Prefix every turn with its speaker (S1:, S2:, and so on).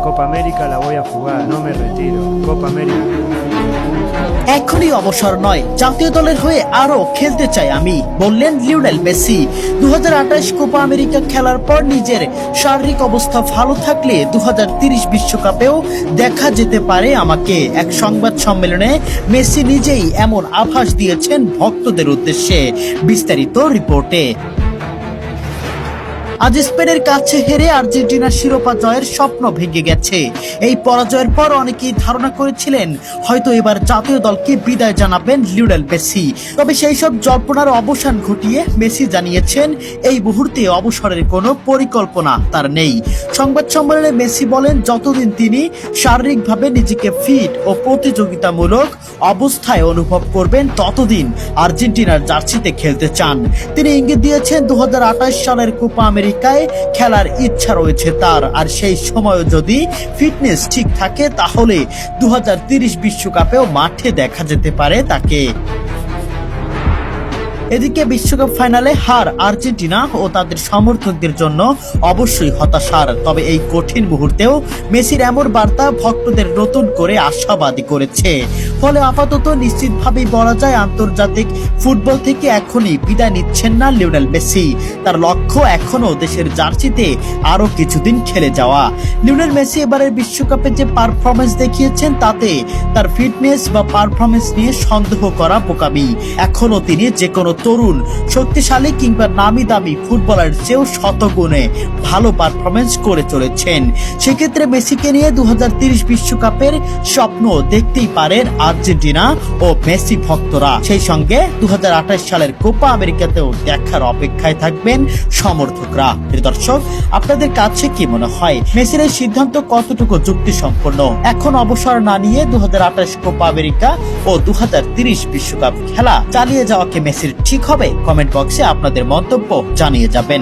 S1: Copa América la voy a jugar, no me retiro. Copa América.
S2: এখনই অবসর নয়, জাতীয় দলের হয়ে আরো খেলতে চাই আমি, বললেন লিওনেল মেসি। 2028 কোপা আমেরিকা খেলার পর নিজের শারীরিক অবস্থা ভালো থাকলে 2030 বিশ্বকাপেও দেখা যেতে পারে আমাকে। এক সংবাদ সম্মেলনে মেসি নিজেই এমন আভাস দিয়েছেন ভক্তদের উদ্দেশ্যে। বিস্তারিত রিপোর্টে। আজ স্পেনের কাছে হেরে আর্জেন্টিনার শিরোপা জয়ের স্বপ্ন ভেঙে গেছে। এই পরাজয়ের পর অনেকেই ধারণা করেছিলেন হয়তো এবার জাতীয় দলকে বিদায় জানাবেন লিওনেল মেসি। তবে সেই সব জল্পনার অবসান ঘটিয়ে মেসি জানিয়েছেন এই মুহূর্তে অবসরের কোনো পরিকল্পনা তার নেই। সংবাদ সম্মেলনে মেসি বলেন যতদিন তিনি শারীরিকভাবে নিজেকে ফিট ও প্রতিযোগিতামূলক অবস্থায় অনুভব করবেন ততদিন আর্জেন্টিনার জার্সিতে খেলতে চান। তিনি ইঙ্গিত দিয়েছেন 2028 সালের কোপা আমেরিকায় খেলার ইচ্ছা রয়েছে তার, আর সেই সময়ও যদি ফিটনেস ঠিক থাকে তাহলে 2030 বিশ্বকাপেও মাঠে দেখা যেতে পারে তাকে। এদিকে বিশ্বকাপ ফাইনালে হার আর্জেন্টিনা ও তাদের সমর্থকদের জন্য অবশ্যই হতাশার। তবে এই কঠিন মুহূর্তেও মেসির এমন বার্তা ভক্তদের নতুন করে আশাবাদী করেছে। ফলে আপাতত নিশ্চিতভাবেই বলা যায় আন্তর্জাতিক ফুটবল থেকে এখনই বিদায় নিচ্ছেন না লিওনেল মেসি। তার লক্ষ্য এখনো দেশের জার্সিতে আরো কিছুদিন খেলে যাওয়া। লিওনেল মেসি এবারের বিশ্বকাপে যে পারফরমেন্স দেখিয়েছেন তাতে তার ফিটনেস বা পারফরমেন্স নিয়ে সন্দেহ করা বোকামি। এখনো তিনি যে কোনো তরুণ শক্তিশালী কিংবা নামি দামি ফুটবলার চেয়েও শতগুণে ভালো পারফরমেন্স করে চলেছেন। সেক্ষেত্রে মেসিকে নিয়ে 2030 বিশ্বকাপের স্বপ্ন দেখতেই পারেন আর্জেন্টিনা ও মেসি ভক্তরা। সেই সঙ্গে 2028 সালের কোপা আমেরিকাতেও দেখার অপেক্ষায় থাকবেন সমর্থকরা। দর্শক, আপনাদের কাছে কি মনে হয় মেসির এই সিদ্ধান্ত কতটুকু যুক্তিসম্পন্ন? এখন অবসর না নিয়ে 2028 কোপা আমেরিকা ও 2030 বিশ্বকাপ খেলা চালিয়ে যাওয়াকে মেসির ঠিক হবে? কমেন্ট বক্সে আপনাদের মন্তব্য জানিয়ে যাবেন।